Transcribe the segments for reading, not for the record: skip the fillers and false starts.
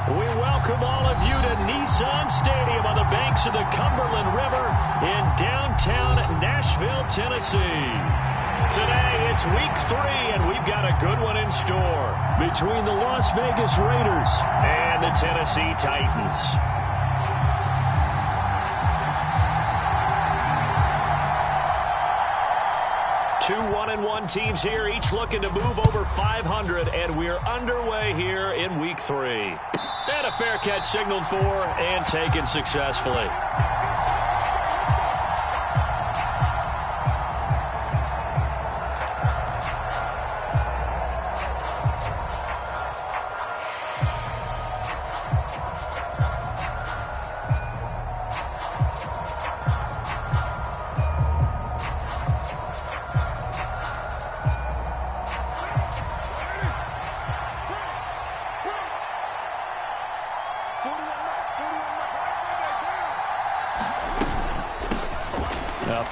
We welcome all of you to Nissan Stadium on the banks of the Cumberland River in downtown Nashville, Tennessee. Today, it's week 3, and we've got a good one in store between the Las Vegas Raiders and the Tennessee Titans. Two 1-1 teams here, each looking to move over 500, and we're underway here in week 3. And a fair catch signaled for and taken successfully.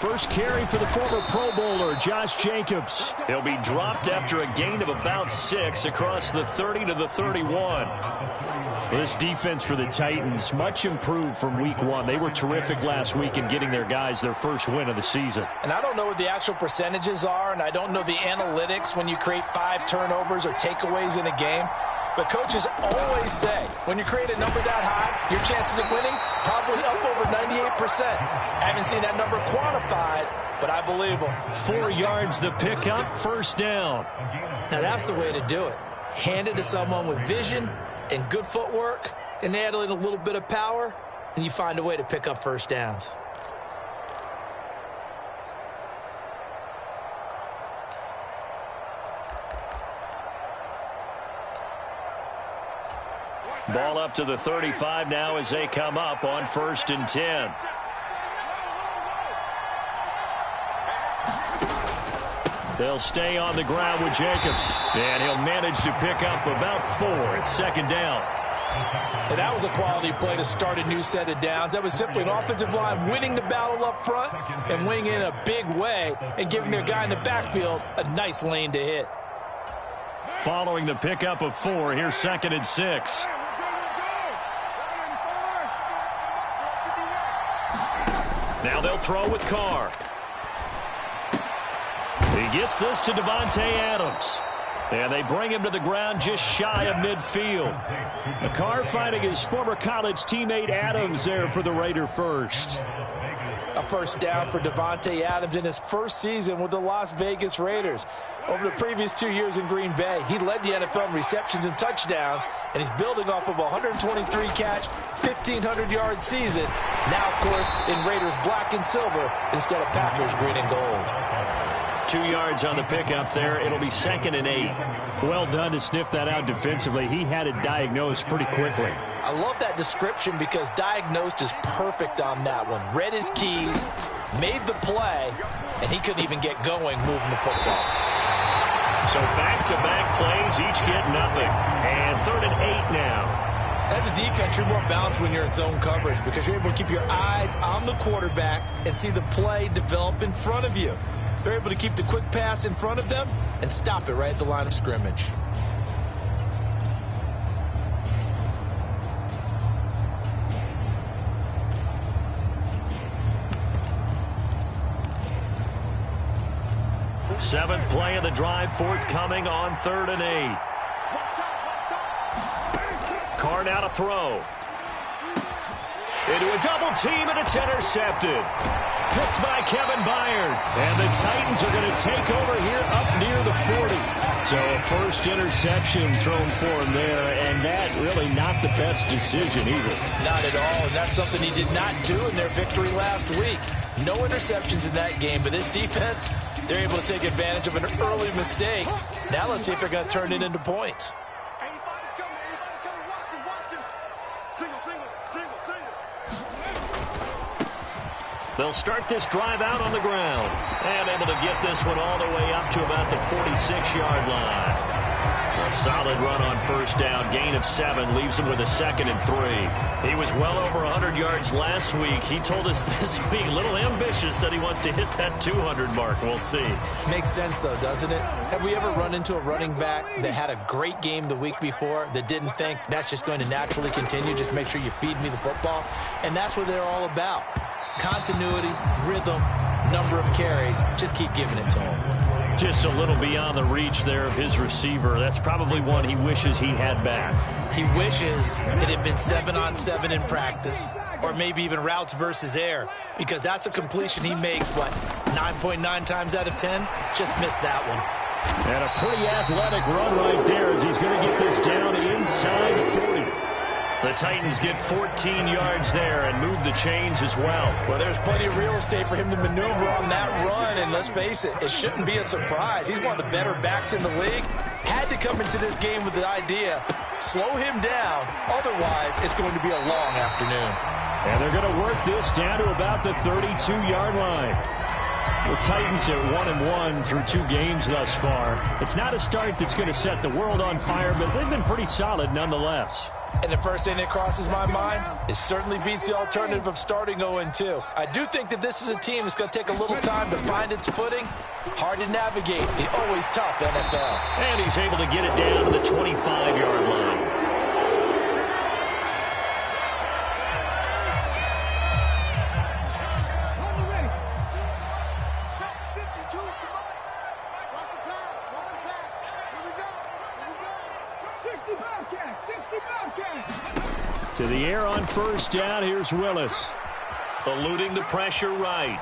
First carry for the former Pro Bowler, Josh Jacobs. He'll be dropped after a gain of about 6 across the 30 to the 31. This defense for the Titans, much improved from week 1. They were terrific last week in getting their guys their first win of the season. And I don't know what the actual percentages are, and I don't know the analytics when you create 5 turnovers or takeaways in a game. But coaches always say, when you create a number that high, your chances of winning probably up over 98%. I haven't seen that number quantified, but I believe them. 4 yards the pickup, first down. Now that's the way to do it. Hand it to someone with vision and good footwork, and add in a little bit of power, and you find a way to pick up first downs. Ball up to the 35 now as they come up on 1st and 10. They'll stay on the ground with Jacobs. And he'll manage to pick up about 4. It's 2nd down. And that was a quality play to start a new set of downs. That was simply an offensive line winning the battle up front and winning in a big way and giving their guy in the backfield a nice lane to hit. Following the pickup of 4, here's 2nd and 6. Now they'll throw with Carr. He gets this to Davante Adams. And they bring him to the ground just shy of midfield. Carr finding his former college teammate Adams there for the Raider first. A first down for Davante Adams in his first season with the Las Vegas Raiders. Over the previous 2 years in Green Bay, he led the NFL in receptions and touchdowns, and he's building off of a 123-catch, 1,500-yard season. Now, of course, in Raiders black and silver instead of Packers green and gold. 2 yards on the pickup there. It'll be 2nd and 8. Well done to sniff that out defensively. He had it diagnosed pretty quickly. I love that description because diagnosed is perfect on that one. Read his keys, made the play, and he couldn't even get going moving the football. So back-to-back plays, each get nothing. And 3rd and 8 now. As a defense, you're more balanced when you're in zone coverage because you're able to keep your eyes on the quarterback and see the play develop in front of you. They're able to keep the quick pass in front of them and stop it right at the line of scrimmage. Seventh play of the drive forthcoming on 3rd and 8. Carr now to throw. Into a double team, and it's intercepted. Picked by Kevin Byard. And the Titans are going to take over here up near the 40. So a first interception thrown for him there, and that really not the best decision either. Not at all, and that's something he did not do in their victory last week. No interceptions in that game, but this defense, they're able to take advantage of an early mistake. Now let's see if they're going to turn it into points. They'll start this drive out on the ground. And able to get this one all the way up to about the 46-yard line. Solid run on first down. Gain of 7 leaves him with a 2nd and 3. He was well over 100 yards last week. He told us this week, a little ambitious, said he wants to hit that 200 mark. We'll see. Makes sense, though, doesn't it? Have we ever run into a running back that had a great game the week before that didn't think that's just going to naturally continue? Just make sure you feed me the football. And that's what they're all about. Continuity, rhythm, number of carries. Just keep giving it to him. Just a little beyond the reach there of his receiver. That's probably one he wishes he had back. He wishes it had been 7-on-7 in practice, or maybe even routes versus air, because that's a completion he makes, 9.9 times out of 10? Just missed that one. And a pretty athletic run right there as he's going to get this down inside the 40. The Titans get 14 yards there and move the chains as well. Well, there's plenty of real estate for him to maneuver on that run, and let's face it, it shouldn't be a surprise. He's one of the better backs in the league. Had to come into this game with the idea, slow him down, otherwise it's going to be a long afternoon. And they're going to work this down to about the 32-yard line. The Titans are 1-1 through 2 games thus far. It's not a start that's going to set the world on fire, but they've been pretty solid nonetheless. And the first thing that crosses my mind, it certainly beats the alternative of starting 0-2. I do think that this is a team that's going to take a little time to find its footing. Hard to navigate the always tough NFL. And he's able to get it down to the 25-yard line. To the air on first down. Here's Willis. Eluding the pressure right.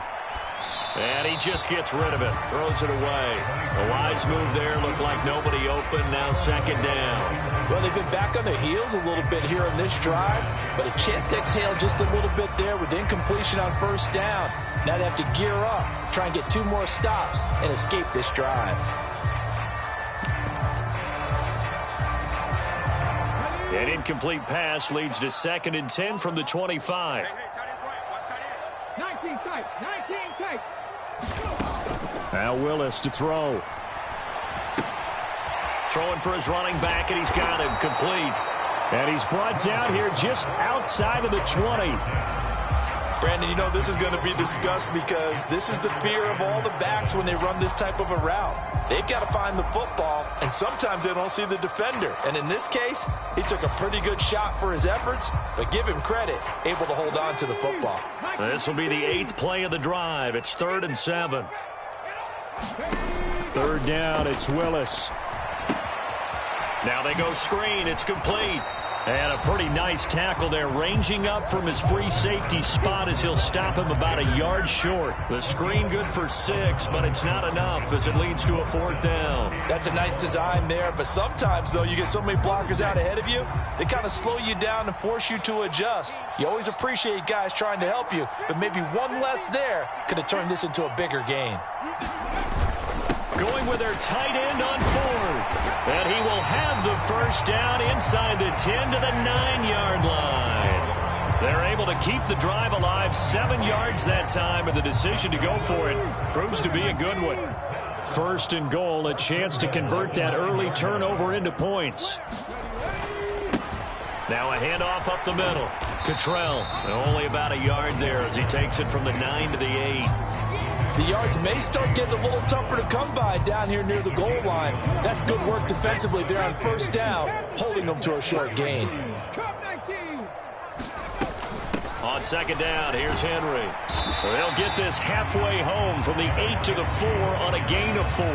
And he just gets rid of it. Throws it away. A wise move there. Looked like nobody open. Now 2nd down. Well, they've been back on their heels a little bit here on this drive, but a chance to exhale just a little bit there with incompletion on first down. Now they have to gear up, try and get 2 more stops and escape this drive. An incomplete pass leads to 2nd and 10 from the 25. 19 tight. Now Willis to throw. Throwing for his running back, and he's got him complete. And he's brought down here just outside of the 20. Brandon, you know this is going to be discussed because this is the fear of all the backs when they run this type of a route. They've got to find the football, and sometimes they don't see the defender. And in this case, he took a pretty good shot for his efforts, but give him credit, able to hold on to the football. This will be the 8th play of the drive. It's 3rd and 7. 3rd down, it's Willis. Now they go screen. It's complete. And a pretty nice tackle there, ranging up from his free safety spot as he'll stop him about a yard short. The screen good for 6, but it's not enough as it leads to a 4th down. That's a nice design there, but sometimes, though, you get so many blockers out ahead of you, they kind of slow you down and force you to adjust. You always appreciate guys trying to help you, but maybe one less there could have turned this into a bigger gain. Going with their tight end on 4th. And he will have the first down inside the 10 to the 9-yard line. They're able to keep the drive alive 7 yards that time, and the decision to go for it proves to be a good one. 1st and goal, a chance to convert that early turnover into points. Now a handoff up the middle. Cottrell, only about a yard there as he takes it from the 9 to the 8. The yards may start getting a little tougher to come by down here near the goal line. That's good work defensively there on first down, holding them to a short gain. On 2nd down, here's Henry. They'll get this halfway home from the 8 to the 4 on a gain of 4.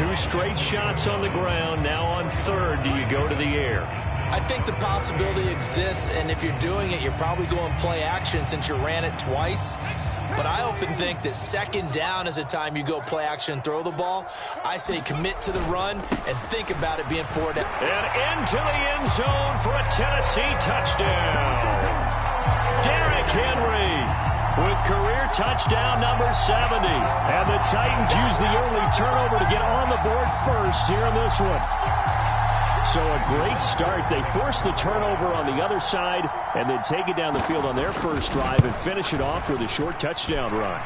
2 straight shots on the ground. Now on 3rd, do you go to the air? I think the possibility exists, and if you're doing it, you're probably going play action since you ran it twice. But I often think that 2nd down is a time you go play action and throw the ball. I say commit to the run and think about it being 4 down. And into the end zone for a Tennessee touchdown. Derrick Henry with career touchdown number 70. And the Titans use the early turnover to get on the board first here in this one. So a great start. They force the turnover on the other side and then take it down the field on their first drive and finish it off with a short touchdown run.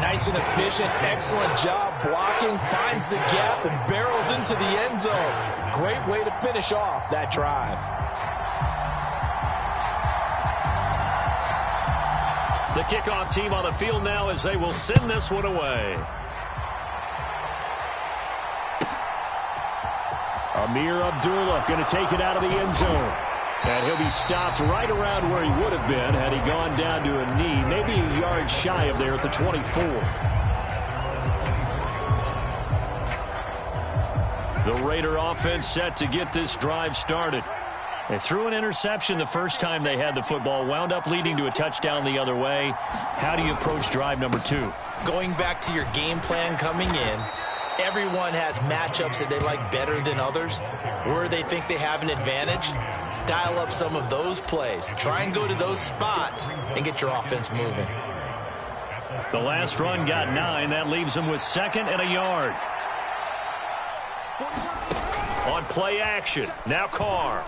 Nice and efficient, excellent job blocking, finds the gap and barrels into the end zone. Great way to finish off that drive. The kickoff team on the field now as they will send this one away. Amir Abdullah going to take it out of the end zone. And he'll be stopped right around where he would have been had he gone down to a knee, maybe a yard shy of there at the 24. The Raider offense set to get this drive started. They threw an interception the first time they had the football, wound up leading to a touchdown the other way. How do you approach drive number 2? Going back to your game plan coming in, everyone has matchups that they like better than others, where they think they have an advantage. Dial up some of those plays. Try and go to those spots and get your offense moving. The last run got 9. That leaves them with 2nd and a yard. On play action, now Carr.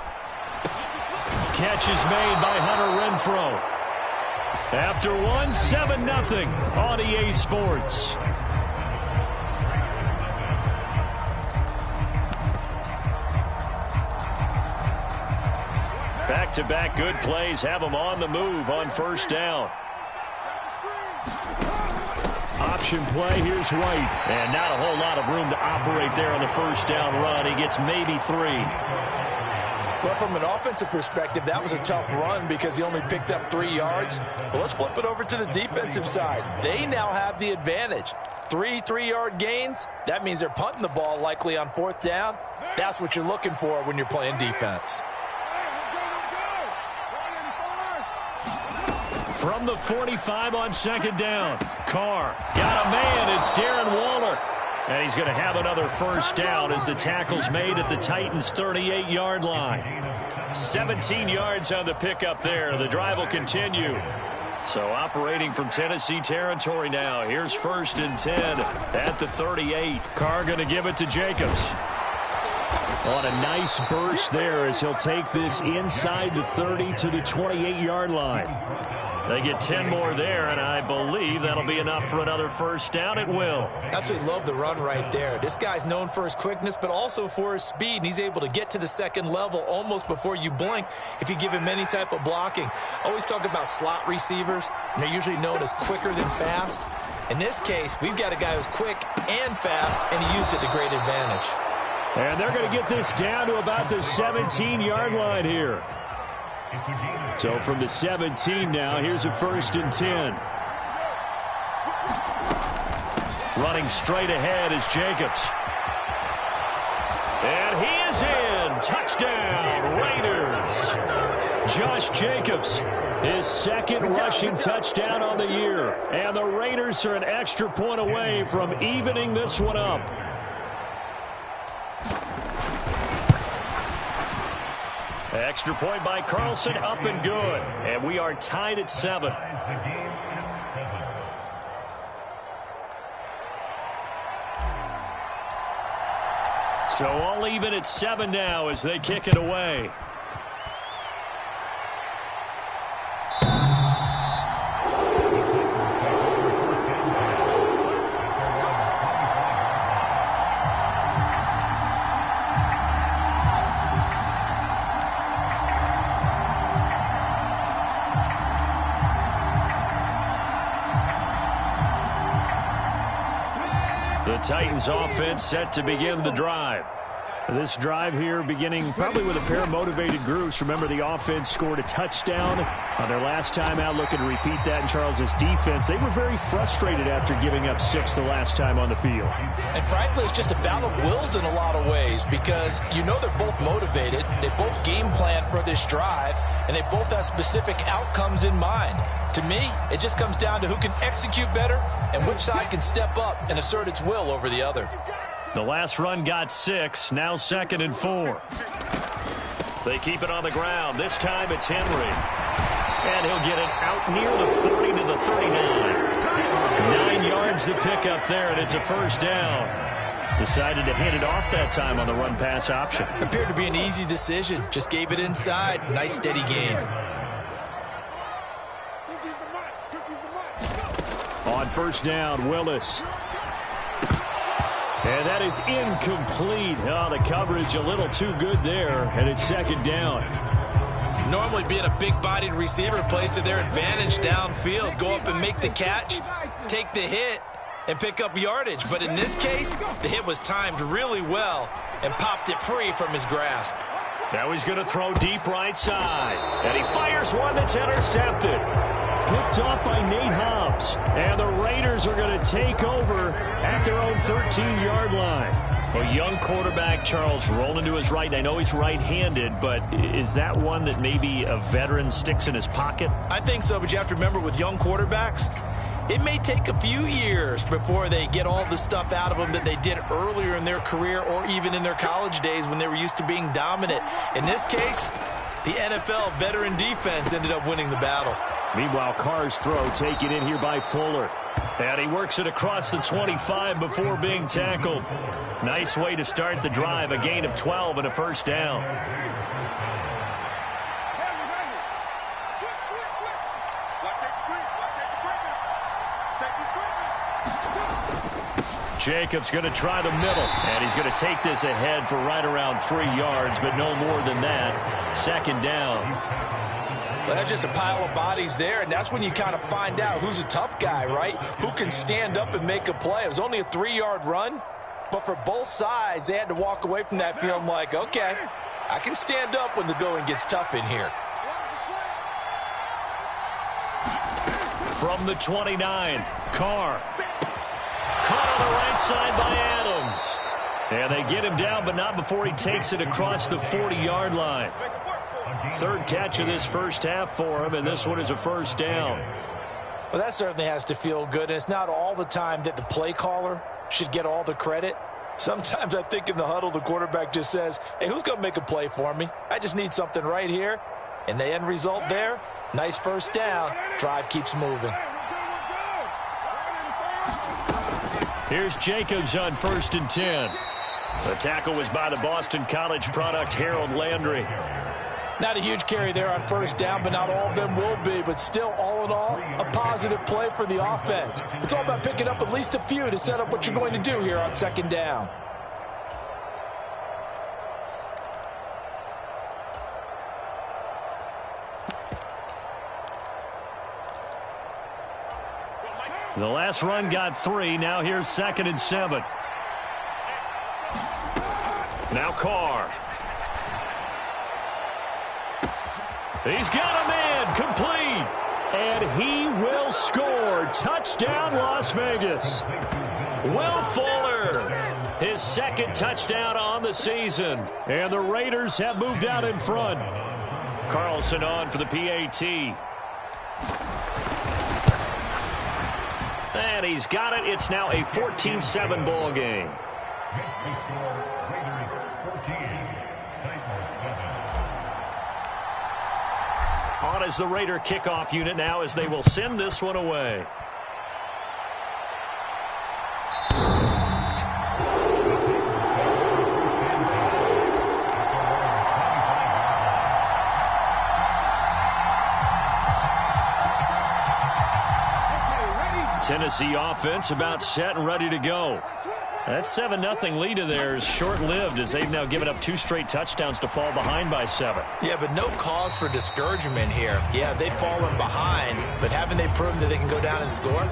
Catch is made by Hunter Renfrow. After one, 7-0 on EA Sports. Back-to-back good plays have them on the move on first down. Option play, here's White. And not a whole lot of room to operate there on the first down run. He gets maybe 3. Well, from an offensive perspective, that was a tough run because he only picked up 3 yards. But let's flip it over to the defensive side. They now have the advantage. 3 3-yard gains, that means they're punting the ball likely on 4th down. That's what you're looking for when you're playing defense. From the 45 on 2nd down. Carr got a man. It's Darren Waller. And he's going to have another first down as the tackle's made at the Titans' 38-yard line. 17 yards on the pickup there. The drive will continue. So operating from Tennessee territory now. Here's 1st and 10 at the 38. Carr going to give it to Jacobs. On a nice burst there as he'll take this inside the 30 to the 28-yard line. They get 10 more there, and I believe that'll be enough for another first down. It will. Absolutely love the run right there. This guy's known for his quickness, but also for his speed, and he's able to get to the 2nd level almost before you blink if you give him any type of blocking. Always talk about slot receivers, and they're usually known as quicker than fast. In this case, we've got a guy who's quick and fast, and he used it to great advantage. And they're going to get this down to about the 17-yard line here. So from the 17 now, here's a 1st and 10. Running straight ahead is Jacobs. And he is in. Touchdown, Raiders. Josh Jacobs, his 2nd rushing touchdown on the year. And the Raiders are an extra point away from evening this one up. Extra point by Carlson, up and good. And we are tied at 7. So all even at 7 now as they kick it away. Titans offense set to begin the drive. This drive here beginning probably with a pair of motivated groups. Remember, the offense scored a touchdown on their last time out, looking to repeat that in Charles's defense. They were very frustrated after giving up 6 the last time on the field. And frankly, it's just a battle of wills in a lot of ways because you know they're both motivated. They both game plan for this drive, and they both have specific outcomes in mind. To me, it just comes down to who can execute better and which side can step up and assert its will over the other. The last run got 6, now 2nd and 4. They keep it on the ground. This time it's Henry. And he'll get it out near the 40 to the 39. 9 yards to pick up there, and it's a first down. Decided to hand it off that time on the run-pass option. Appeared to be an easy decision. Just gave it inside. Nice, steady gain. On first down, Willis. And that is incomplete. Oh, the coverage a little too good there, and it's second down. Normally being a big-bodied receiver plays to their advantage downfield. Go up and make the catch, take the hit, and pick up yardage. But in this case, the hit was timed really well and popped it free from his grasp. Now he's going to throw deep right side. And he fires one that's intercepted. Picked off by Nate Hobbs. And the Raiders are going to take over at their own 13-yard line. A young quarterback, Charles, rolling to his right. And I know he's right-handed, but is that one that maybe a veteran sticks in his pocket? I think so, but you have to remember with young quarterbacks, it may take a few years before they get all the stuff out of them that they did earlier in their career or even in their college days when they were used to being dominant. In this case, the NFL veteran defense ended up winning the battle. Meanwhile, Carr's throw taken in here by Fuller. And he works it across the 25 before being tackled. Nice way to start the drive. A gain of 12 and a first down. Jacobs going to try the middle. And he's going to take this ahead for right around 3 yards, but no more than that. Second down. Well, that's just a pile of bodies there, and that's when you kind of find out who's a tough guy, right? Who can stand up and make a play. It was only a 3-yard run, but for both sides, they had to walk away from that feeling like, okay, I can stand up when the going gets tough in here. From the 29, Carr. Caught on the right side by Adams. And they get him down, but not before he takes it across the 40-yard line. Third catch of this first half for him, and this one is a first down. Well, that certainly has to feel good, and it's not all the time that the play caller should get all the credit. Sometimes I think in the huddle, the quarterback just says, hey, who's going to make a play for me? I just need something right here. And the end result there, nice first down. Drive keeps moving. Here's Jacobs on 1st and 10. The tackle was by the Boston College product, Harold Landry. Not a huge carry there on first down, but not all of them will be. But still, all in all, a positive play for the offense. It's all about picking up at least a few to set up what you're going to do here on second down. The last run got 3. Now here's 2nd and 7. Now Carr. He's got a man complete. And he will score. Touchdown, Las Vegas. Will Fuller, his 2nd touchdown on the season. And the Raiders have moved out in front. Carlson on for the PAT. And he's got it. It's now a 14-7 ball game. On as the Raider kickoff unit now as they will send this one away. Tennessee offense about set and ready to go. That 7-0 lead of theirs short-lived as they've now given up 2 straight touchdowns to fall behind by 7. Yeah, but no cause for discouragement here. Yeah, they've fallen behind, but haven't they proven that they can go down and score?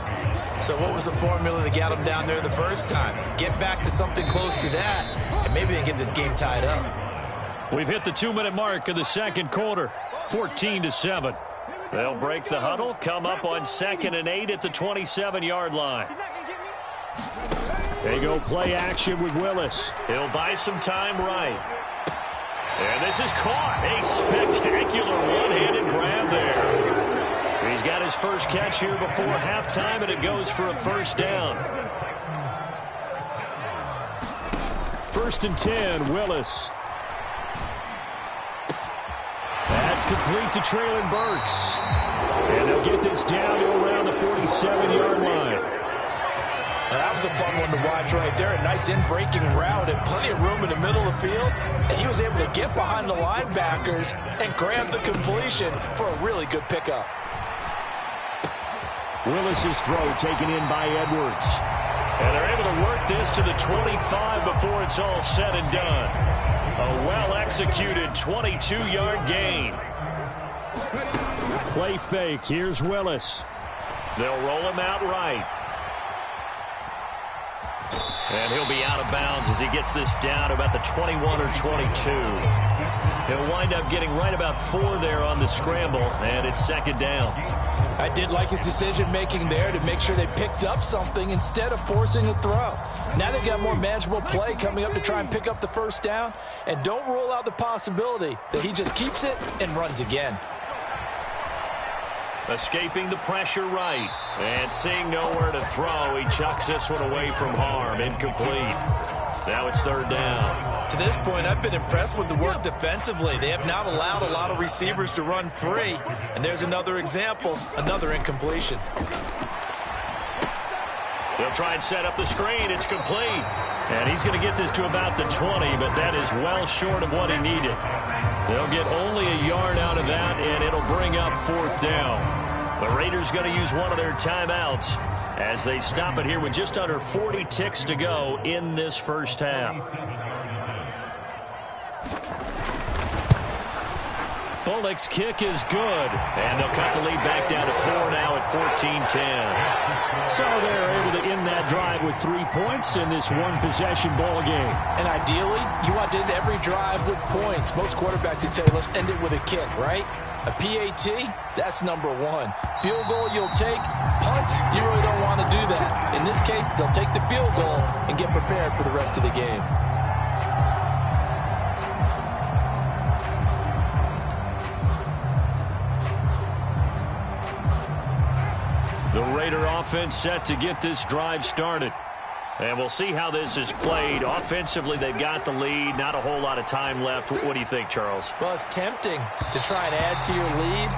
So what was the formula that got them down there the first time? Get back to something close to that, and maybe they get this game tied up. We've hit the 2-minute mark of the second quarter, 14-7. They'll break the huddle, come up on 2nd and 8 at the 27-yard line. They go play action with Willis. He'll buy some time right. And this is caught. A spectacular one-handed grab there. He's got his first catch here before halftime, and it goes for a first down. 1st and 10, Willis. That's complete to Traylon Burks. And they'll get this down to around the 47-yard line. Now, that was a fun one to watch right there. A nice in-breaking route and plenty of room in the middle of the field. And he was able to get behind the linebackers and grab the completion for a really good pickup. Willis's throw taken in by Edwards. And they're able to work this to the 25 before it's all said and done. A well-executed 22-yard gain. Play fake. Here's Willis. They'll roll him out right. And he'll be out of bounds as he gets this down to about the 21 or 22. He'll wind up getting right about 4 there on the scramble, and it's second down. I did like his decision-making there to make sure they picked up something instead of forcing a throw. Now they've got more manageable play coming up to try and pick up the first down, and don't rule out the possibility that he just keeps it and runs again. Escaping the pressure right, and seeing nowhere to throw, he chucks this one away from harm. Incomplete. Now it's third down. To this point, I've been impressed with the work defensively. They have not allowed a lot of receivers to run free, and there's another example, another incompletion. They'll try and set up the screen. It's complete. And he's going to get this to about the 20, but that is well short of what he needed. They'll get only a yard out of that, and it'll bring up fourth down. The Raiders going to use one of their timeouts as they stop it here with just under 40 ticks to go in this first half. Bullock's kick is good, and they'll cut the lead back down to 4 now at 14-10. So they're able to end that drive with 3 points in this one-possession ball game. And ideally, you want to end every drive with points. Most quarterbacks would tell you, let's end it with a kick, right? A PAT, that's number 1. Field goal you'll take. Punts, you really don't want to do that. In this case, they'll take the field goal and get prepared for the rest of the game. The Raider offense set to get this drive started. And we'll see how this is played. Offensively, they've got the lead. Not a whole lot of time left. What do you think, Charles? Well, it's tempting to try and add to your lead,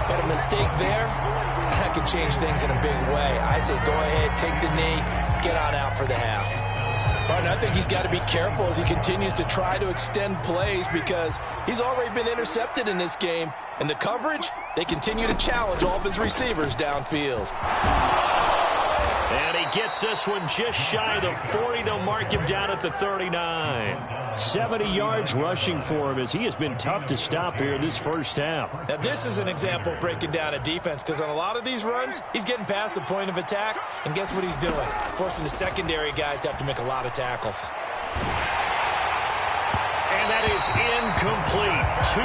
but a mistake there, that could change things in a big way. I say go ahead, take the knee, get on out for the half. Martin, I think he's got to be careful as he continues to try to extend plays because he's already been intercepted in this game. And the coverage, they continue to challenge all of his receivers downfield. And he gets this one just shy of the 40. They'll mark him down at the 39. 70 yards rushing for him as he has been tough to stop here in this first half. Now, this is an example of breaking down a defense because on a lot of these runs, he's getting past the point of attack. And guess what he's doing? Forcing the secondary guys to have to make a lot of tackles. And that is incomplete. 2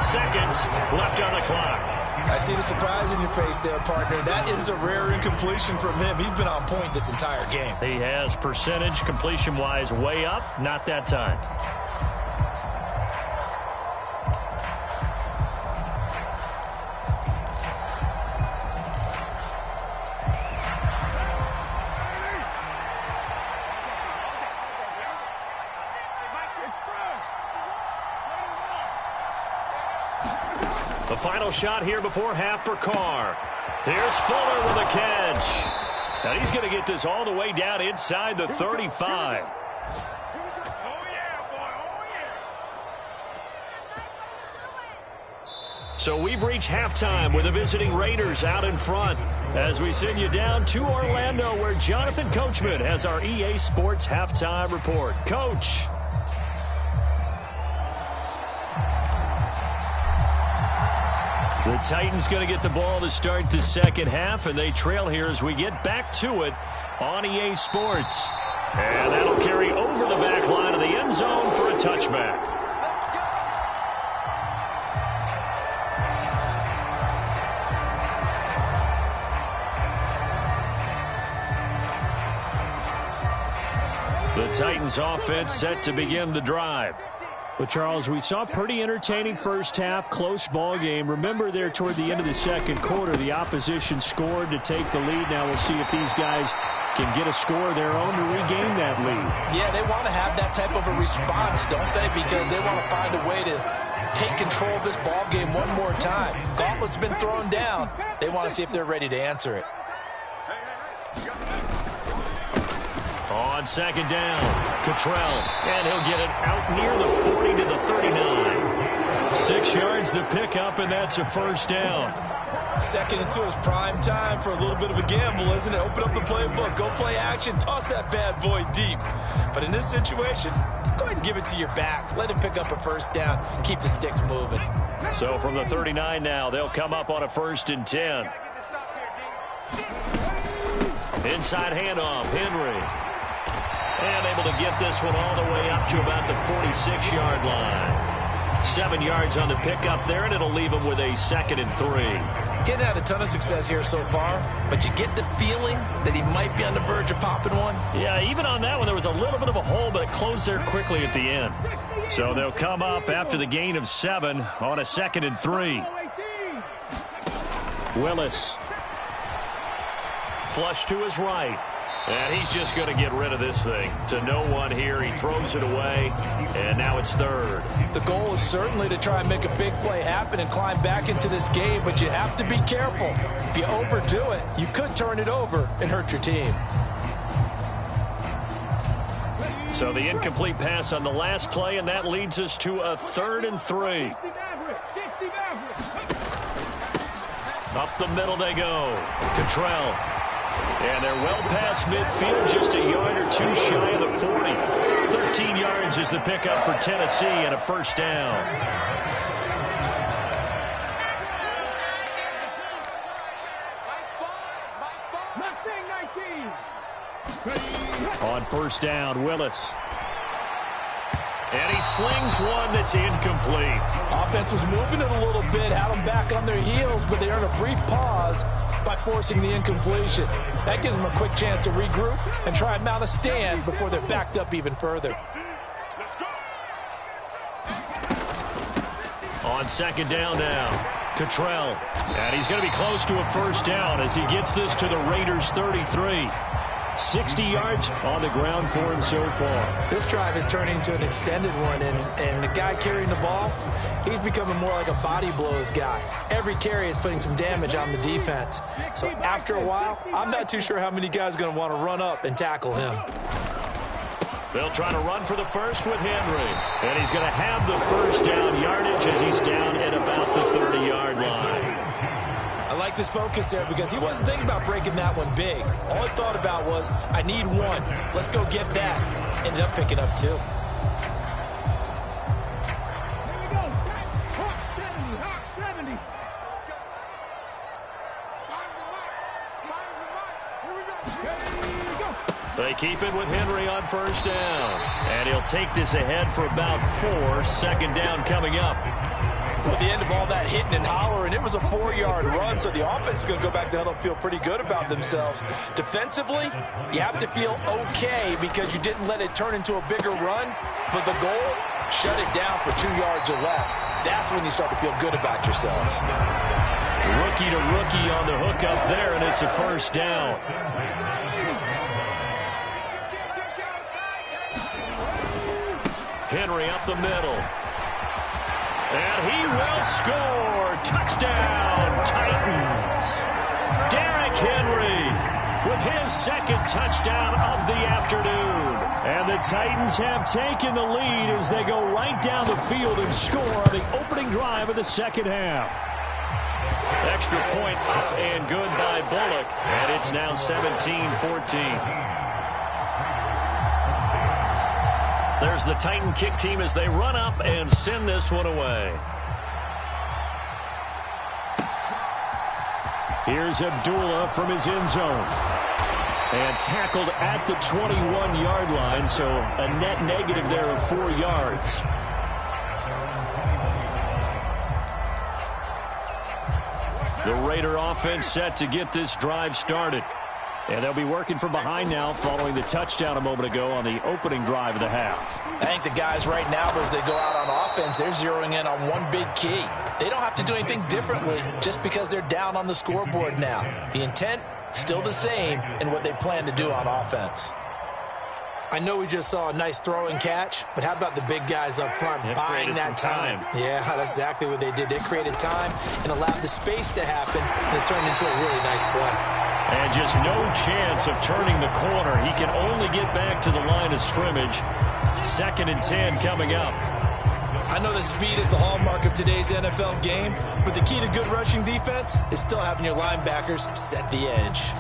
seconds left on the clock. I see the surprise in your face there, partner. That is a rare incompletion from him. He's been on point this entire game. He has percentage completion-wise way up. Not that time. The final shot here before half for Carr. Here's Fuller with a catch. And he's going to get this all the way down inside the 35. So we've reached halftime with the visiting Raiders out in front as we send you down to Orlando where Jonathan Coachman has our EA Sports halftime report. Coach. The Titans going to get the ball to start the second half, and they trail here as we get back to it on EA Sports. And that'll carry over the back line of the end zone for a touchback. The Titans offense set to begin the drive. Well, Charles, we saw a pretty entertaining first half, close ball game. Remember there toward the end of the second quarter, the opposition scored to take the lead. Now we'll see if these guys can get a score of their own to regain that lead. Yeah, they want to have that type of a response, don't they? Because they want to find a way to take control of this ball game one more time. Gauntlet's been thrown down. They want to see if they're ready to answer it. On second down, Cottrell, and he'll get it out near the 40 to the 39. 6 yards the pickup, and that's a first down. Second and 2 is prime time for a little bit of a gamble, isn't it? Open up the playbook, go play action, toss that bad boy deep. But in this situation, go ahead and give it to your back. Let him pick up a first down. Keep the sticks moving. So from the 39 now, they'll come up on a 1st and 10. Inside handoff, Henry. And able to get this one all the way up to about the 46-yard line. 7 yards on the pickup there, and it'll leave him with a 2nd and 3. Getting had a ton of success here so far, but you get the feeling that he might be on the verge of popping one. Yeah, even on that one, there was a little bit of a hole, but it closed there quickly at the end. So they'll come up after the gain of 7 on a 2nd and 3. Willis. Flush to his right. And he's just going to get rid of this thing. To no one here. He throws it away, and now it's 3rd. The goal is certainly to try and make a big play happen and climb back into this game, but you have to be careful. If you overdo it, you could turn it over and hurt your team. So the incomplete pass on the last play, and that leads us to a 3rd and 3. Up the middle they go. Cottrell. And they're well past midfield, just a yard or 2 shy of the 40. 13 yards is the pickup for Tennessee and a first down. On first down, Willis. And he slings one that's incomplete. Offense was moving it a little bit, had them back on their heels, but they earned a brief pause by forcing the incompletion. That gives them a quick chance to regroup and try and mount a stand before they're backed up even further. On 2nd down now, Cottrell. And he's going to be close to a first down as he gets this to the Raiders' 33. 60 yards on the ground for him so far. This drive is turning into an extended one, and the guy carrying the ball, he's becoming more like a body blows guy. Every carry is putting some damage on the defense. So after a while, I'm not too sure how many guys are going to want to run up and tackle him. They'll try to run for the first with Henry. And he's going to have the first down yardage as he's down at about the 30-yard line. I like this focus there because he wasn't thinking about breaking that one big. All he thought about was, I need one. Let's go get that. Ended up picking up 2. They keep it with Henry on first down. And he'll take this ahead for about 4. 2nd down coming up. At the end of all that hitting and hollering, it was a 4-yard run, so the offense is going to go back to huddle and feel pretty good about themselves. Defensively, you have to feel okay because you didn't let it turn into a bigger run, but the goal, shut it down for 2 yards or less. That's when you start to feel good about yourselves. Rookie to rookie on the hook up there, and it's a first down. Henry up the middle. And he will score. Touchdown, Titans. Derrick Henry with his 2nd touchdown of the afternoon. And the Titans have taken the lead as they go right down the field and score on the opening drive of the 2nd half. Extra point up and good by Bullock. And it's now 17-14. There's the Titan kick team as they run up and send this one away. Here's Abdullah from his end zone. And tackled at the 21-yard line, so a net negative there of 4 yards. The Raider offense set to get this drive started. And they'll be working from behind now following the touchdown a moment ago on the opening drive of the half. I think the guys right now, as they go out on offense, they're zeroing in on one big key. They don't have to do anything differently just because they're down on the scoreboard now. The intent, still the same in what they plan to do on offense. I know we just saw a nice throw and catch, but how about the big guys up front buying that time? Yeah, that's exactly what they did. They created time and allowed the space to happen, and it turned into a really nice play. And just no chance of turning the corner. He can only get back to the line of scrimmage. 2nd and 10 coming up. I know that speed is the hallmark of today's NFL game, but the key to good rushing defense is still having your linebackers set the edge.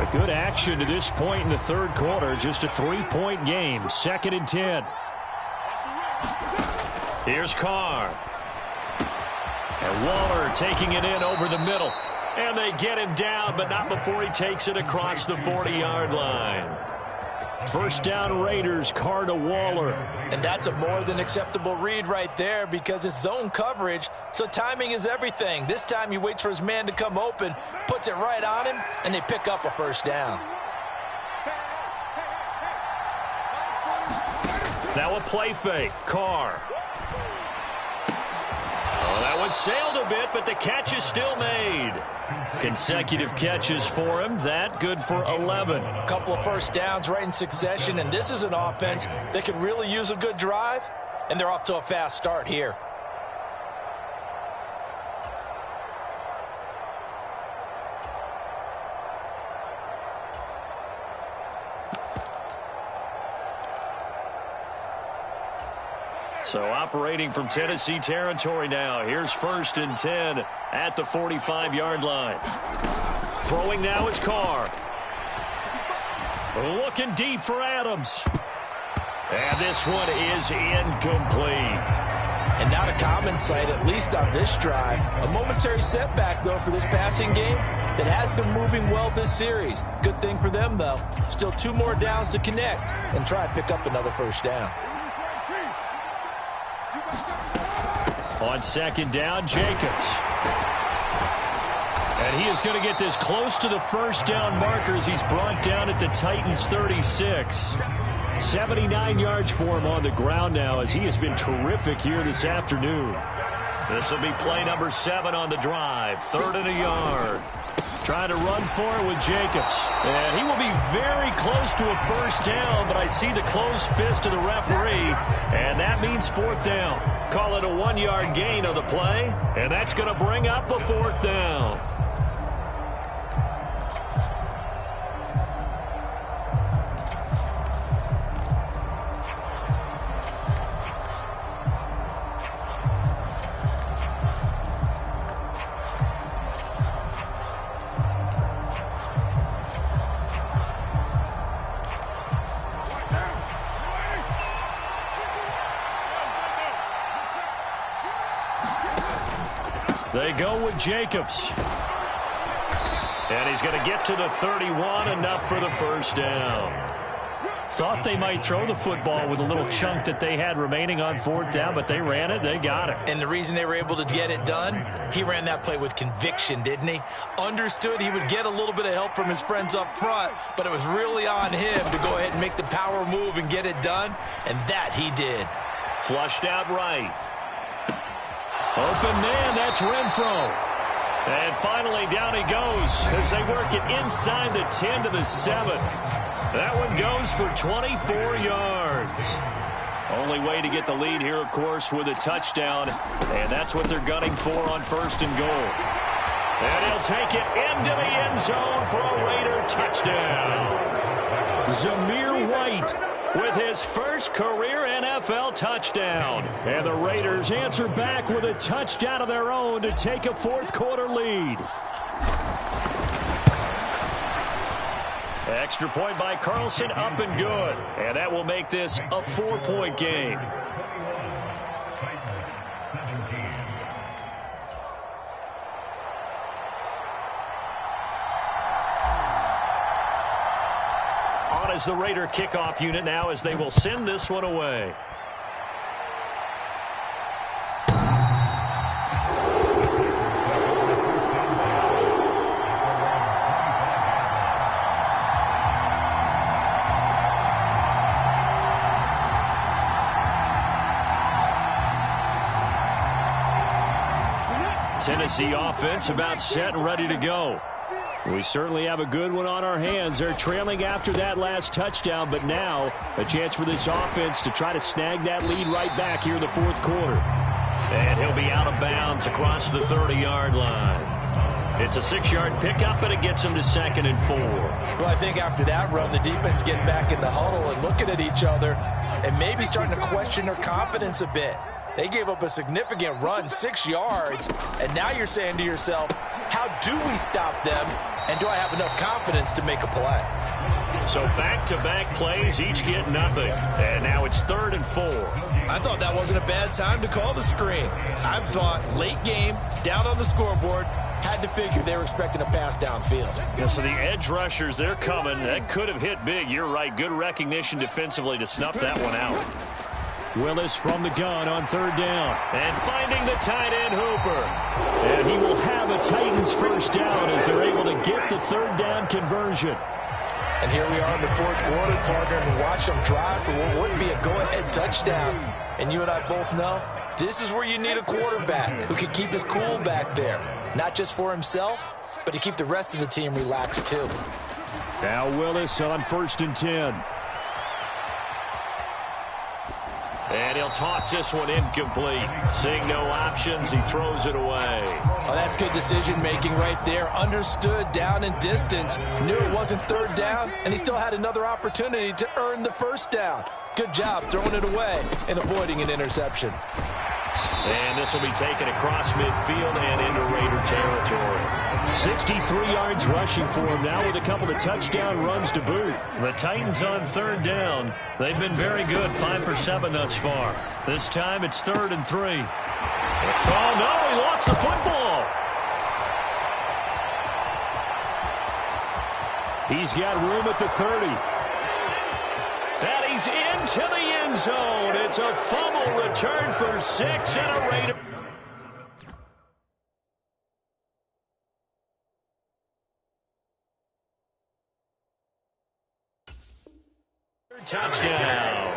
A good action to this point in the third quarter. Just a 3-point game. 2nd and 10. Here's Carr. And Waller taking it in over the middle. And they get him down, but not before he takes it across the 40-yard line. First down Raiders, Carr to Waller. And that's a more than acceptable read right there because it's zone coverage, so timing is everything. This time he waits for his man to come open, puts it right on him, and they pick up a first down. Now a play fake. Carr. Oh, that one sailed a bit, but the catch is still made. Consecutive catches for him. That good for 11. A couple of first downs right in succession, and this is an offense that can really use a good drive, and they're off to a fast start here. So operating from Tennessee territory now. Here's 1st and 10 at the 45-yard line. Throwing now is Carr. Looking deep for Adams. And this one is incomplete. And not a common sight, at least on this drive. A momentary setback, though, for this passing game that has been moving well this series. Good thing for them, though. Still 2 more downs to connect and try to pick up another first down. On 2nd down, Jacobs. And he is going to get this close to the first down marker as he's brought down at the Titans' 36. 79 yards for him on the ground now as he has been terrific here this afternoon. This will be play number 7 on the drive. 3rd and a yard. Trying to run for it with Jacobs. And he will be very close to a first down, but I see the closed fist of the referee, and that means 4th down. Call it a 1-yard gain on the play, and that's going to bring up a 4th down. They go with Jacobs. And he's going to get to the 31, enough for the first down. Thought they might throw the football with a little chunk that they had remaining on 4th down, but they ran it, they got it. And the reason they were able to get it done, he ran that play with conviction, didn't he? Understood he would get a little bit of help from his friends up front, but it was really on him to go ahead and make the power move and get it done, and that he did. Flushed out right. Open man, that's Renfro. And finally down he goes as they work it inside the 10 to the 7. That one goes for 24 yards. Only way to get the lead here, of course, with a touchdown. And that's what they're gunning for on 1st and goal. And he'll take it into the end zone for a Raider touchdown. Zamir White with his first career NFL touchdown. And the Raiders answer back with a touchdown of their own to take a 4th quarter lead. Extra point by Carlson, up and good. And that will make this a 4-point game. On is the Raider kickoff unit now as they will send this one away. Tennessee offense about set and ready to go. We certainly have a good one on our hands. They're trailing after that last touchdown, but now a chance for this offense to try to snag that lead right back here in the 4th quarter. And he'll be out of bounds across the 30-yard line. It's a 6-yard pickup, and it gets him to 2nd and 4. Well, I think after that run, the defense getting back in the huddle and looking at each other and maybe starting to question their confidence a bit. They gave up a significant run, 6 yards, and now you're saying to yourself, how do we stop them, and do I have enough confidence to make a play? So back-to-back plays, each get nothing. And now it's 3rd and 4. I thought that wasn't a bad time to call the screen. I thought late game, down on the scoreboard, had to figure they were expecting a pass downfield. Yeah, so the edge rushers, they're coming. That could have hit big. You're right. Good recognition defensively to snuff that one out. Willis from the gun on 3rd down. And finding the tight end, Hooper. And he will have a Titans first down as they're able to get the 3rd down conversion. And here we are in the 4th quarter, partner, and watch them drive for what would be a go-ahead touchdown. And you and I both know this is where you need a quarterback who can keep his cool back there. Not just for himself, but to keep the rest of the team relaxed too. Now Willis on 1st and 10. And he'll toss this one incomplete. Seeing no options, he throws it away. Oh, that's good decision-making right there. Understood down and distance. Knew it wasn't 3rd down, and he still had another opportunity to earn the 1st down. Good job throwing it away and avoiding an interception. And this will be taken across midfield and into Raider territory. 63 yards rushing for him now with a couple of touchdown runs to boot. The Titans on 3rd down. They've been very good, 5 for 7 thus far. This time it's 3rd and 3. Oh, no, he lost the football. He's got room at the 30. And he's into the end zone. It's a fumble return for 6 and a Raider. Touchdown.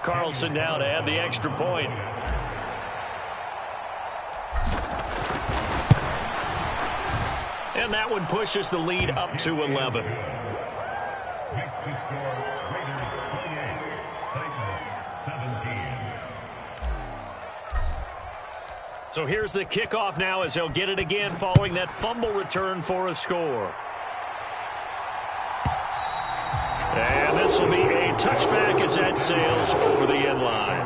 Carlson now to add the extra point. And that one pushes the lead up to 11. So here's the kickoff now as they'll get it again following that fumble return for a score. And this will be a touchback as that sails over the end line.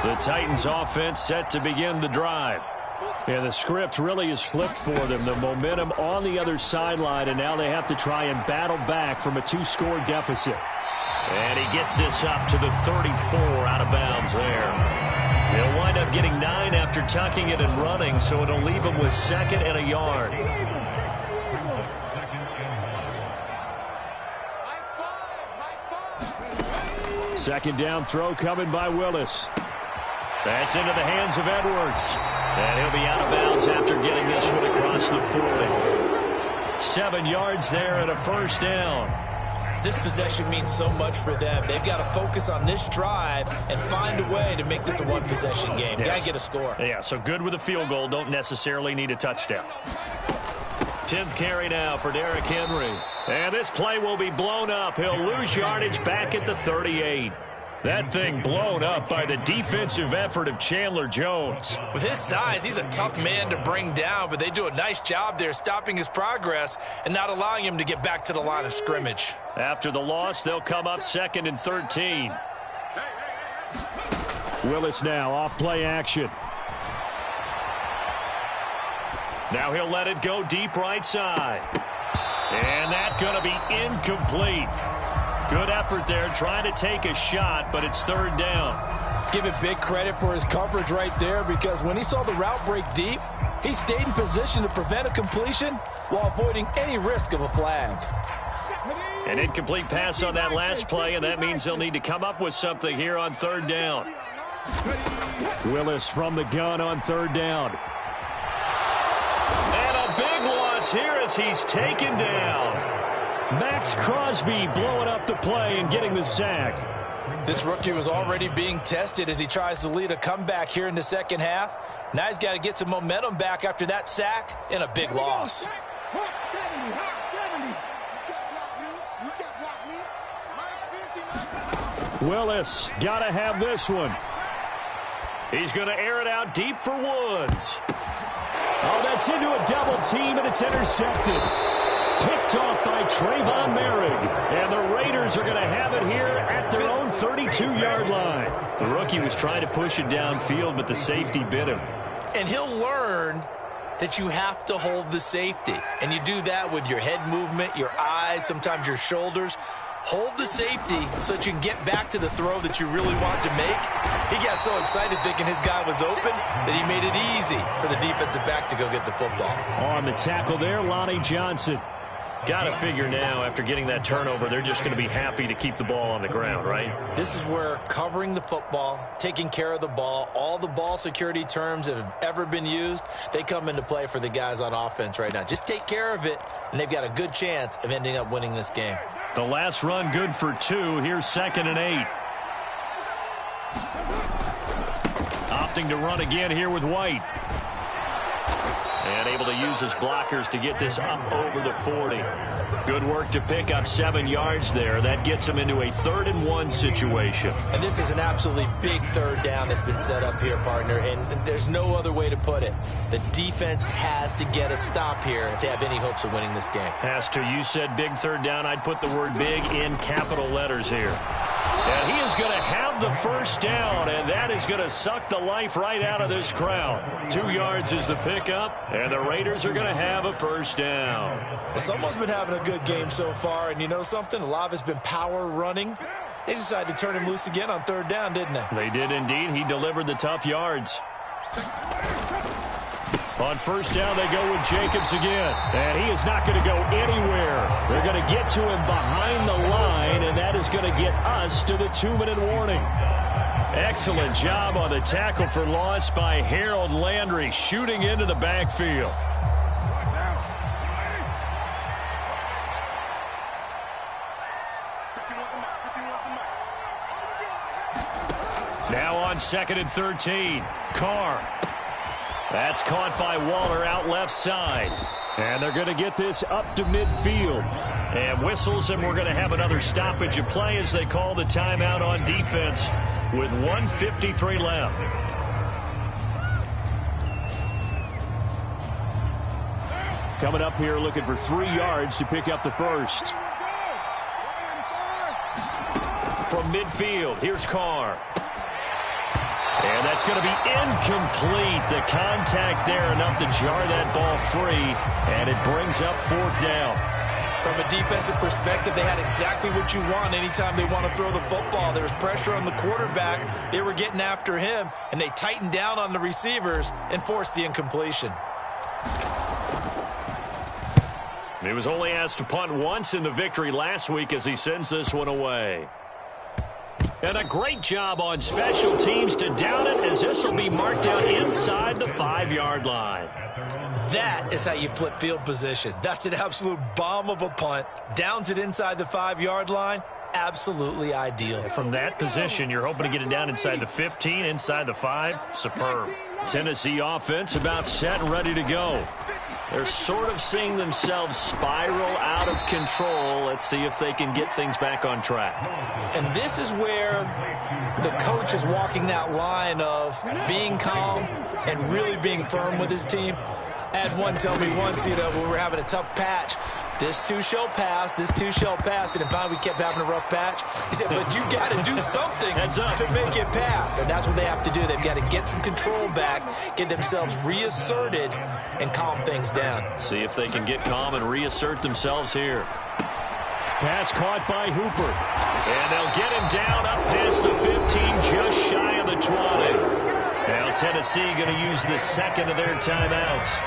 The Titans offense set to begin the drive. Yeah, the script really is flipped for them. The momentum on the other sideline, and now they have to try and battle back from a 2-score deficit. And he gets this up to the 34 out of bounds there. They'll wind up getting 9 after tucking it and running, so it'll leave them with 2nd and a yard. Second down throw coming by Willis. That's into the hands of Edwards. And he'll be out of bounds after getting this one across the 40. 7 yards there and a first down. This possession means so much for them. They've got to focus on this drive and find a way to make this a one-possession game. Yes. Got to get a score. Yeah, so good with a field goal. Don't necessarily need a touchdown. 10th carry now for Derrick Henry. And this play will be blown up. He'll lose yardage back at the 38. That thing blown up by the defensive effort of Chandler Jones. With his size, he's a tough man to bring down, but they do a nice job there stopping his progress and not allowing him to get back to the line of scrimmage. After the loss, they'll come up 2nd and 13. Willis now off play action. Now he'll let it go deep right side. And that's going to be incomplete. Good effort there, trying to take a shot, but it's 3rd down. Give it big credit for his coverage right there, because when he saw the route break deep, he stayed in position to prevent a completion while avoiding any risk of a flag. An incomplete pass on that last play, and that means they'll need to come up with something here on 3rd down. Willis from the gun on 3rd down. And a big loss here as he's taken down. Max Crosby blowing up the play and getting the sack. This rookie was already being tested as he tries to lead a comeback here in the second half. Now he's got to get some momentum back after that sack and a big loss. Willis got to have this one. He's going to air it out deep for Woods. Oh, that's into a double team, and it's intercepted. Picked off by Trayvon Merrick. And the Raiders are going to have it here at their own 32-yard line. The rookie was trying to push it downfield, but the safety bit him. And he'll learn that you have to hold the safety. And you do that with your head movement, your eyes, sometimes your shoulders. Hold the safety so that you can get back to the throw that you really want to make. He got so excited thinking his guy was open that he made it easy for the defensive back to go get the football. On the tackle there, Lonnie Johnson. Got to figure now, after getting that turnover, they're just going to be happy to keep the ball on the ground, right? This is where covering the football, taking care of the ball, all the ball security terms that have ever been used, they come into play for the guys on offense right now. Just take care of it, and they've got a good chance of ending up winning this game. The last run good for 2. Here's 2nd and 8. Opting to run again here with White. And able to use his blockers to get this up over the 40. Good work to pick up 7 yards there. That gets him into a 3rd and 1 situation. And this is an absolutely big 3rd down that's been set up here, partner. And there's no other way to put it. The defense has to get a stop here if they have any hopes of winning this game. Has to. You said big 3rd down. I'd put the word big in capital letters here. And he is going to have the 1st down, and that is going to suck the life right out of this crowd. 2 yards is the pickup, and the Raiders are going to have a 1st down. Well, someone's been having a good game so far, and you know something? A lot of it's been power running. They decided to turn him loose again on 3rd down, didn't they? They did indeed. He delivered the tough yards. On 1st down, they go with Jacobs again. And he is not going to go anywhere. They're going to get to him behind the line, and that is going to get us to the 2-minute warning. Excellent job on the tackle for loss by Harold Landry, shooting into the backfield. Now on 2nd and 13, Carr. That's caught by Waller out left side. And they're going to get this up to midfield. And whistles, and we're going to have another stoppage of play as they call the timeout on defense with 1:53 left. Coming up here looking for 3 yards to pick up the 1st. From midfield, here's Carr. And that's going to be incomplete. The contact there enough to jar that ball free, and it brings up 4th down. From a defensive perspective, they had exactly what you want anytime they want to throw the football. There was pressure on the quarterback. They were getting after him, and they tightened down on the receivers and forced the incompletion. He was only asked to punt once in the victory last week as he sends this one away. And a great job on special teams to down it, as this will be marked out inside the 5-yard line. That is how you flip field position. That's an absolute bomb of a punt. Downs it inside the 5-yard line. Absolutely ideal. From that position, you're hoping to get it down inside the 15, inside the 5. Superb. Tennessee offense about set and ready to go. They're sort of seeing themselves spiral out of control. Let's see if they can get things back on track. And this is where the coach is walking that line of being calm and really being firm with his team. I had one tell me once, when we were having a tough patch, this too shall pass, this too shall pass. And finally we kept having a rough patch. He said, but you got to do something to make it pass. And that's what they have to do. They've got to get some control back, get themselves reasserted, and calm things down. See if they can get calm and reassert themselves here. Pass caught by Hooper. And they'll get him down up past the 15, just shy of the 20. Now Tennessee going to use the 2nd of their timeouts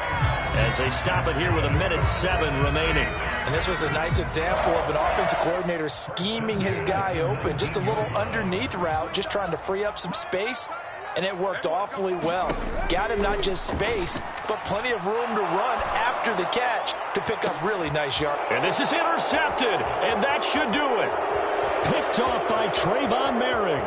as they stop it here with 1:07 remaining. And this was a nice example of an offensive coordinator scheming his guy open. Just a little underneath route, just trying to free up some space, and it worked awfully well. Got him not just space, but plenty of room to run after the catch to pick up really nice yards. And this is intercepted, and that should do it. Picked off by Trayvon Merrick.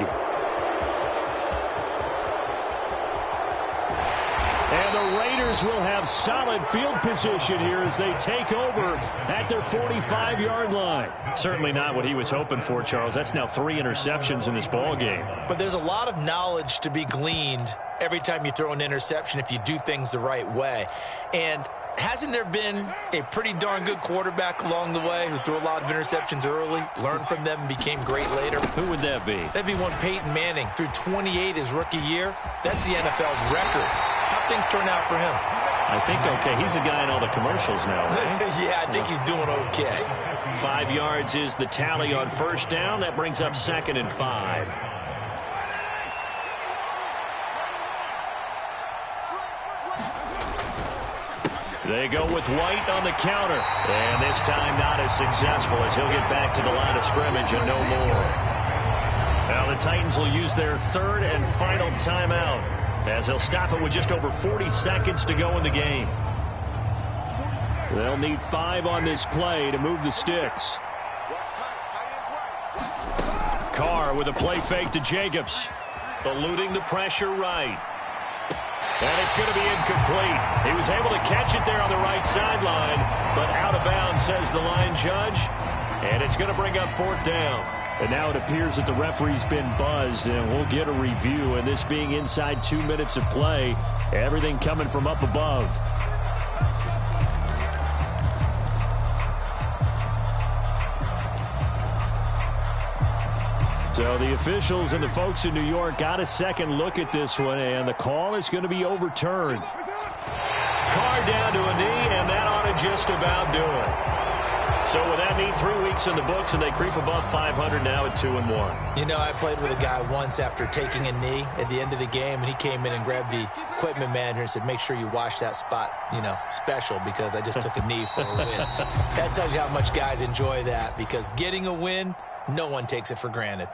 And the Raiders will have solid field position here as they take over at their 45-yard line. Certainly not what he was hoping for, Charles. That's now 3 interceptions in this ball game. But there's a lot of knowledge to be gleaned every time you throw an interception if you do things the right way. And hasn't there been a pretty darn good quarterback along the way who threw a lot of interceptions early, learned from them, and became great later? Who would that be? That'd be one Peyton Manning. Threw 28 his rookie year. That's the NFL record. How things turn out for him? I think okay. He's a guy in all the commercials now, right? Yeah, I think he's doing okay. 5 yards is the tally on first down. That brings up 2nd and 5. They go with White on the counter. And this time not as successful as he'll get back to the line of scrimmage and no more. Now the Titans will use their 3rd and final timeout as they'll stop it with just over 40 seconds to go in the game. They'll need 5 on this play to move the sticks. Carr with a play fake to Jacobs. Eluding the pressure right. And it's going to be incomplete. He was able to catch it there on the right sideline, but out of bounds, says the line judge. And it's going to bring up 4th down. And now it appears that the referee's been buzzed, and we'll get a review. And this being inside 2 minutes of play, everything coming from up above. So the officials and the folks in New York got a second look at this one, and the call is going to be overturned. Carr down to a knee, and that ought to just about do it. So with that mean 3 weeks in the books, and they creep above 500 now at 2-1. You know, I played with a guy once after taking a knee at the end of the game, and he came in and grabbed the equipment manager and said, make sure you wash that spot, you know, special, because I just took a knee for a win. That tells you how much guys enjoy that, because getting a win, no one takes it for granted.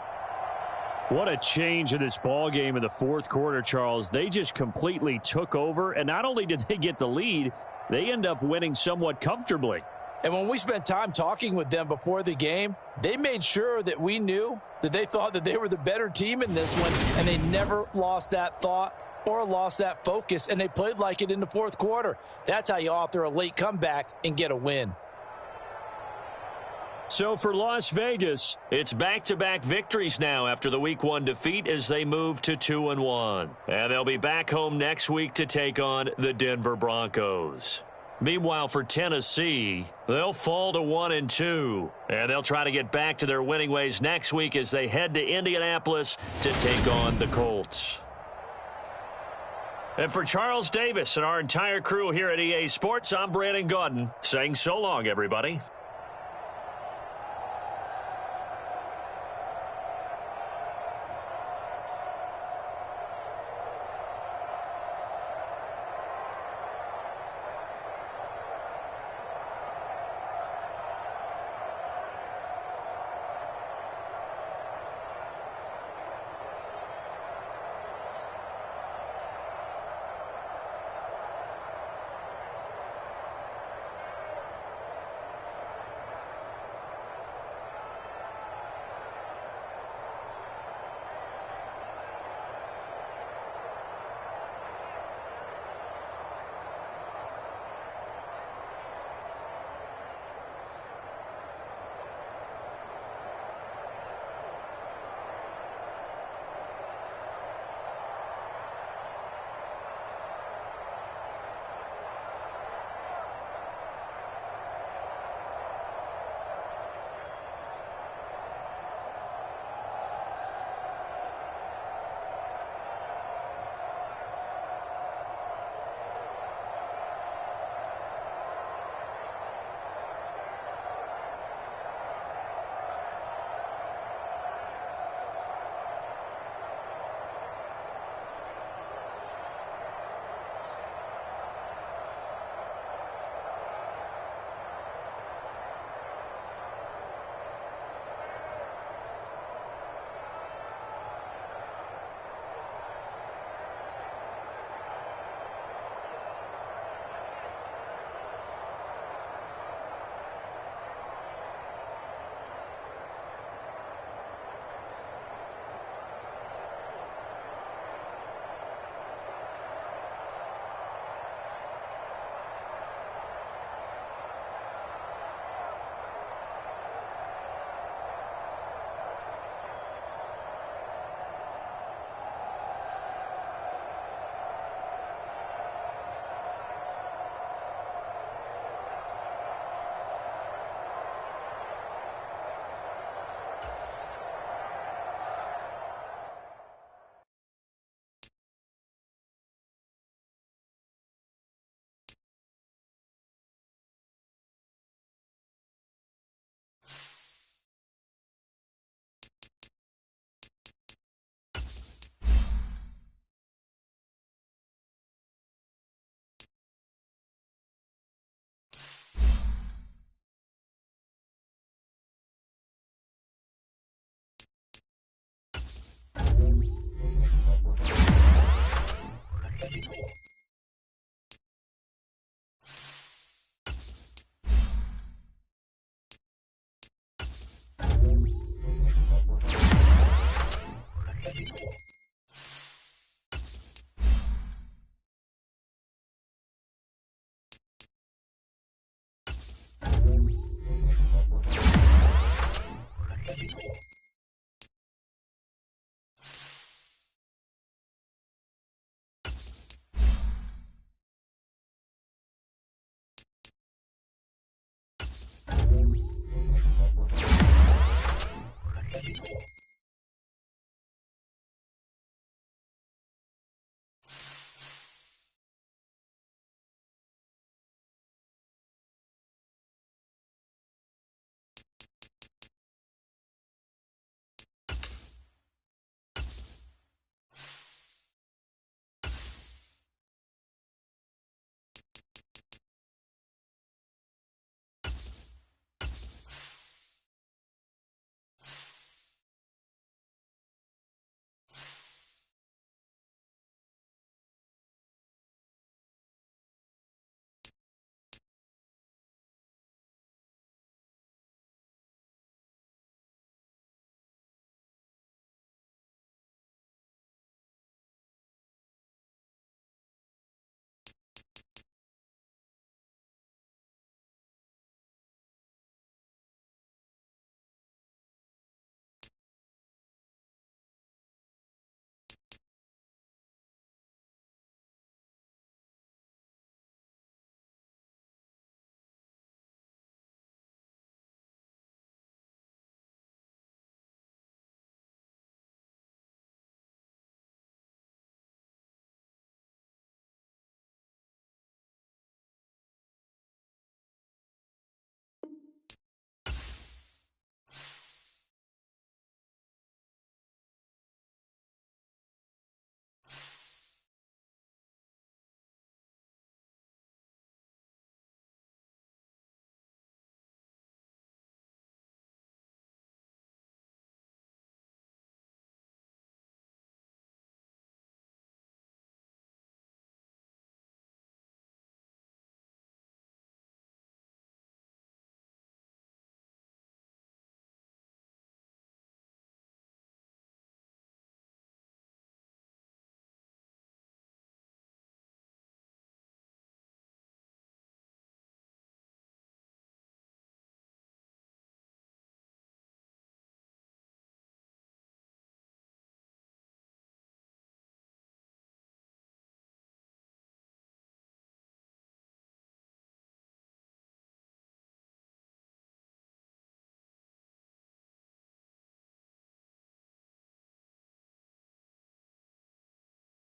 What a change in this ball game in the 4th quarter, Charles. They just completely took over, and not only did they get the lead, they end up winning somewhat comfortably. And when we spent time talking with them before the game, they made sure that we knew that they thought that they were the better team in this one, and they never lost that thought or lost that focus, and they played like it in the 4th quarter. That's how you author a late comeback and get a win. So for Las Vegas, it's back-to-back victories now after the Week 1 defeat as they move to 2-1. And they'll be back home next week to take on the Denver Broncos. Meanwhile, for Tennessee, they'll fall to 1-2. And they'll try to get back to their winning ways next week as they head to Indianapolis to take on the Colts. And for Charles Davis and our entire crew here at EA Sports, I'm Brandon Gaudin saying so long, everybody.